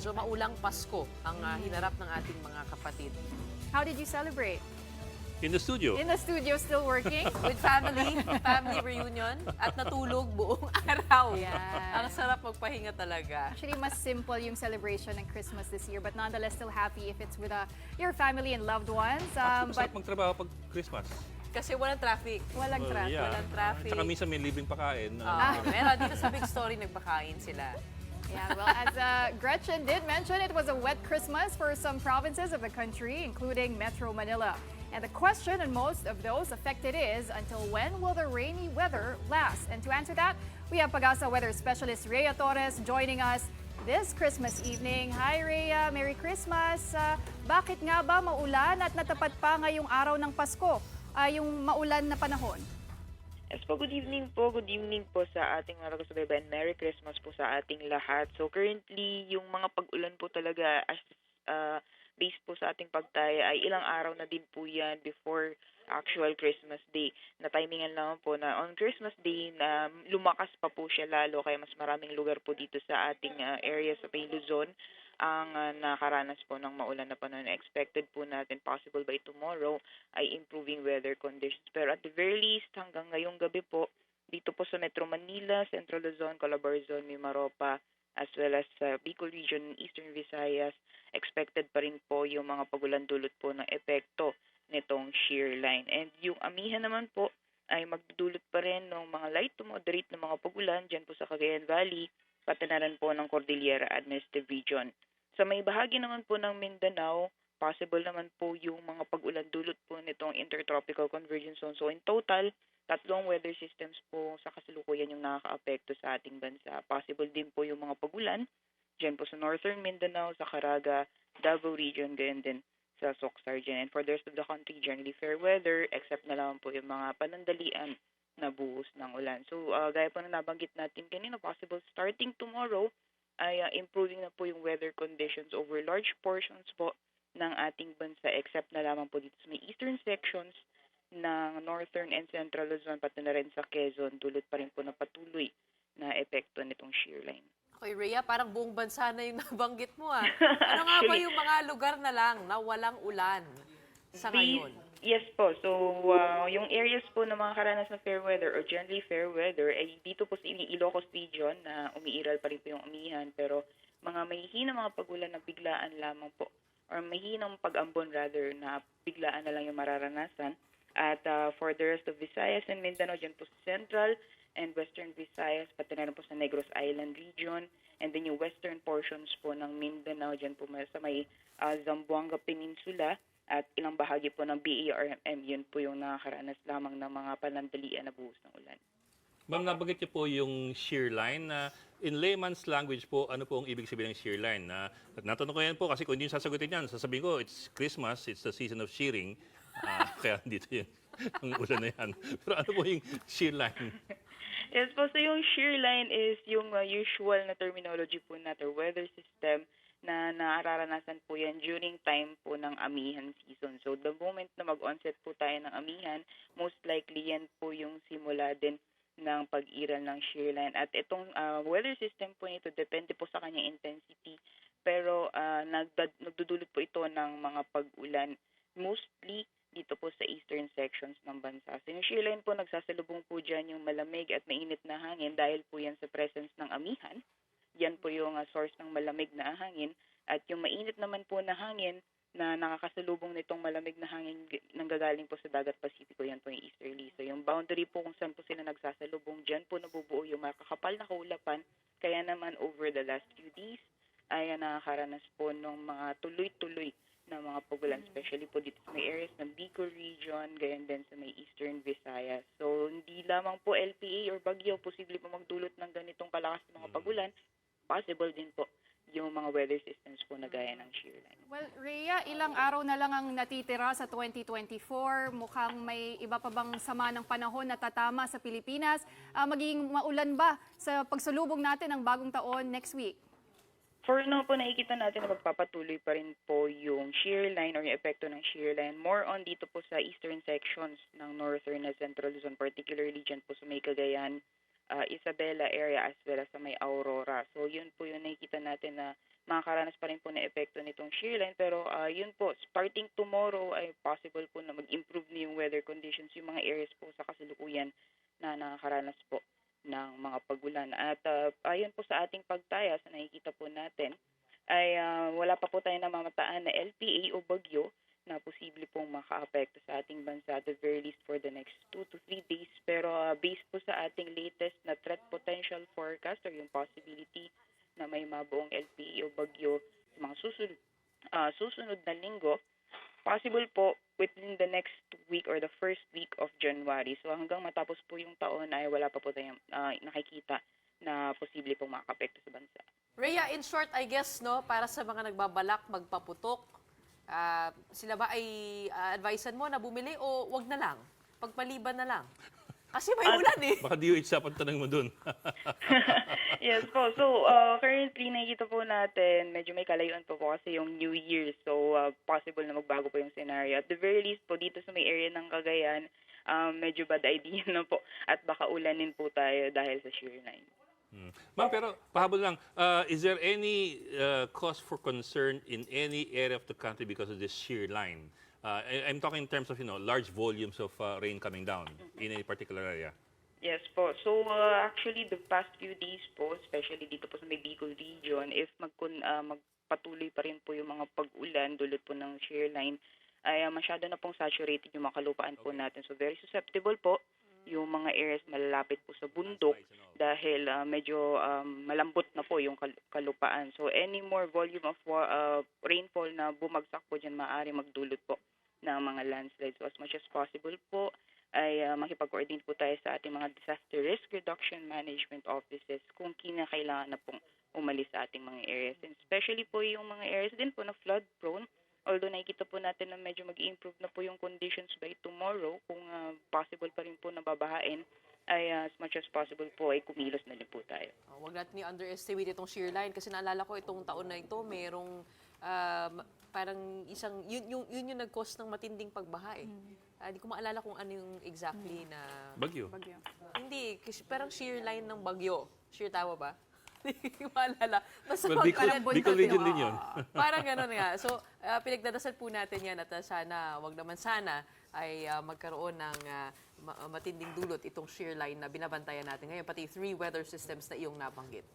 medyo maulang Pasko ang hinarap ng ating mga kapatid. How did you celebrate? In the studio. In the studio, still working? With family reunion, at natulog buong araw. Yan. Ang sarap magpahinga talaga. Actually, mas simple yung celebration ng Christmas this year, but nonetheless still happy if it's with your family and loved ones. Masarap magtrabaho pag Christmas. Kasi walang traffic. Walang traffic. Yeah. Walang traffic. Tsaka minsan may libreng pakain. Meron dito sa Big Story, nagpakain sila. Yeah, well, as Gretchen did mention, it was a wet Christmas for some provinces of the country, including Metro Manila. And the question on most of those affected is, until when will the rainy weather last? And to answer that, we have Pagasa weather specialist Rhea Torres joining us this Christmas evening. Hi Rhea, Merry Christmas! Bakit nga ba maulan at natapat pa ngayong araw ng Pasko, yung maulan na panahon? Yes po, good evening po. Good evening po sa ating mga kasubaybayan. Merry Christmas po sa ating lahat. So currently, yung mga pag-ulan po talaga as based po sa ating pagtaya ay ilang araw na din po yan before actual Christmas Day. Na-timingan naman po na on Christmas Day na lumakas pa po siya lalo kaya mas maraming lugar po dito sa ating area sa May Luzon ang nakaranas po ng maulan na panahon. Expected po natin possible by tomorrow ay improving weather conditions. Pero at the very least hanggang ngayong gabi po dito po sa Metro Manila, Central Luzon, Calabarzon, Mimaropa, as well as sa Bicol Region, Eastern Visayas, expected pa rin po yung mga pagulan dulot po ng epekto nitong shear line. And yung amihan naman po ay magdudulot pa rin ng mga light to moderate na mga pagulan dyan po sa Cagayan Valley, pati na rin po ng Cordillera Administrative Region. Sa may bahagi naman po ng Mindanao, possible naman po yung mga pag-ulan dulot po nitong Intertropical Convergence Zone. So in total, tatlong weather systems po sa kasalukuyan yung nakaka-apekto sa ating bansa. Possible din po yung mga pagulan dyan po sa Northern Mindanao, sa Caraga, Davao Region, gayon din sa Soc-Sargen. And for the rest of the country, generally fair weather, except na lang po yung mga panandalian na buhos ng ulan. So gaya po na nabanggit natin kanina, possible starting tomorrow ay improving na po yung weather conditions over large portions po ng ating bansa, except na lamang po dito sa may eastern sections ng Northern and Central Luzon, pati na rin sa Quezon, dulot pa rin po na patuloy na epekto nitong shear line. Okay, Rhea, parang buong bansa na yung nabanggit mo ah. Ano nga ba yung mga lugar na lang na walang ulan sa ngayon? Yes po. So, yung areas po na mga karanas na fair weather or generally fair weather ay dito po sa Ilocos Region na umiiral pa rin po yung umihan, pero mga mahihina mga pagulan na biglaan lamang po or mahinang pag-ambon rather na biglaan na lang yung mararanasan. At for the rest of Visayas and Mindanao, dyan po sa Central and Western Visayas, pati na rin po sa Negros Island Region, and then yung western portions po ng Mindanao, dyan po sa may Zamboanga Peninsula, at ilang bahagi po ng BARMM, yun po yung nakakaranas lamang ng mga panandalian na buhos ng ulan. Ma'am, nabanggit niyo po yung shear line. In layman's language po, ano po ang ibig sabihin ng shear line? Natanong ko yan po kasi kung hindi yung sasagutin yan, sasabihin ko, it's Christmas, it's the season of shearing. Kaya dito yun, ang ulan na yan. Pero ano po yung shear line? Yes po, so yung shear line is yung usual na terminology po natin, weather system na naararanasan po yan during time po ng amihan season. So the moment na mag-onset po tayo ng amihan, most likely yan po yung simula din ng pag-iral ng shear line. At itong weather system po nito, depende po sa kanyang intensity, pero nagdudulot po ito ng mga pag-ulan, mostly dito po sa eastern sections ng bansa. So yung shear line po, nagsasalubong po dyan yung malamig at mainit na hangin dahil po yan sa presence ng amihan. Yan po yung source ng malamig na hangin. At yung mainit naman po na hangin na nakakasalubong nitong malamig na hangin nanggagaling po sa dagat Pasipiko, yan po yung easterly. So yung boundary po kung saan po sila nagsasalubong, dyan po nabubuo yung makakapal na kaulapan. Kaya naman over the last few days ay nakakaranas po ng mga tuloy-tuloy na mga pagulan, especially po dito sa may areas ng Bicol Region, gayon din sa may Eastern Visayas. So, hindi lamang po LPA or bagyo, posible po magdulot ng ganitong kalakas na mga pagulan. Possible din po yung mga weather systems po na gaya ng shear line. Well, Rhea, ilang araw na lang ang natitira sa 2024. Mukhang may iba pa bang sama ng panahon na tatama sa Pilipinas. Magiging maulan ba sa pagsulubong natin ng bagong taon next week? For now po, nakikita natin na magpapatuloy pa rin po yung shear line or yung epekto ng shear line. More on dito po sa eastern sections ng northern and central Luzon, particularly dyan po sa may Cagayan, Isabela area as well as sa may Aurora. So yun po yung nakikita natin na makakaranas pa rin po na epekto nitong shear line. Pero yun po, starting tomorrow ay possible po na mag-improve na yung weather conditions, yung mga areas po sa kasalukuyan na nakakaranas po ng mga pagulan. At ayon po sa ating pagtaya, sa nakikita po natin, ay wala pa po tayo namamataan na LPA o bagyo na posible pong makaapekto sa ating bansa at the very least for the next 2 to 3 days. Pero based po sa ating latest na threat potential forecast or yung possibility na may mabuong LPA o bagyo sa mga susunod na linggo, possible po within the next week or the first week of January. So hanggang matapos po yung taon ay wala pa po tayong nakikita na posible pong makakapekto sa bansa. Rhea, in short, I guess, no, para sa mga nagbabalak magpaputok, sila ba ay advisean mo na bumili o wag na lang? Pagpaliban na lang? Kasi may ulan eh. Baka DOH dapat tanong mo dun. Yes po. So, currently, nakikita po natin, medyo may kalayuan po kasi yung New Year. So, possible na magbago po yung scenario. At the very least po, dito sa may area ng Cagayan, medyo bad idea na po. At baka ulanin po tayo dahil sa shear line. Ma'am, pero pahabol lang, is there any cause for concern in any area of the country because of this shear line? I'm talking in terms of, large volumes of rain coming down in any particular area. Yes po. So, actually, the past few days po, especially dito po sa may Bicol region, if magpatuloy pa rin po yung mga pag-ulan dulot po ng shear line, ay masyado na pong saturated yung mga kalupaan po natin. So, very susceptible po yung mga areas malalapit po sa bundok dahil medyo malambot na po yung kalupaan. So, any more volume of rainfall na bumagsak po dyan, maaari magdulot po ng mga landslides. So, as much as possible po, ay makipag-coordinate po tayo sa ating mga disaster risk reduction management offices kung kinakailangan na pong umalis sa ating mga areas. And especially po yung mga areas din po na flood prone, although nakikita po natin na medyo mag-improve na po yung conditions by tomorrow, kung possible pa rin po na babahain, ay as much as possible po ay kumilos na din po tayo. Huwag natin i-underestimate itong shear line kasi naalala ko itong taon na ito, merong parang yun yung nag-cause ng matinding pagbaha eh. Hindi ko maalala kung ano yung exactly na... Bagyo. Hindi, kasi parang shear line ng bagyo. Shear tama ba? Hindi ko maalala. Basta Well, Bicol region din yun. parang gano'n nga. So, pinagdadasal po natin yan at sana, wag naman sana, ay magkaroon ng matinding dulot itong shear line na binabantayan natin ngayon, pati 3 weather systems na iyong nabanggit.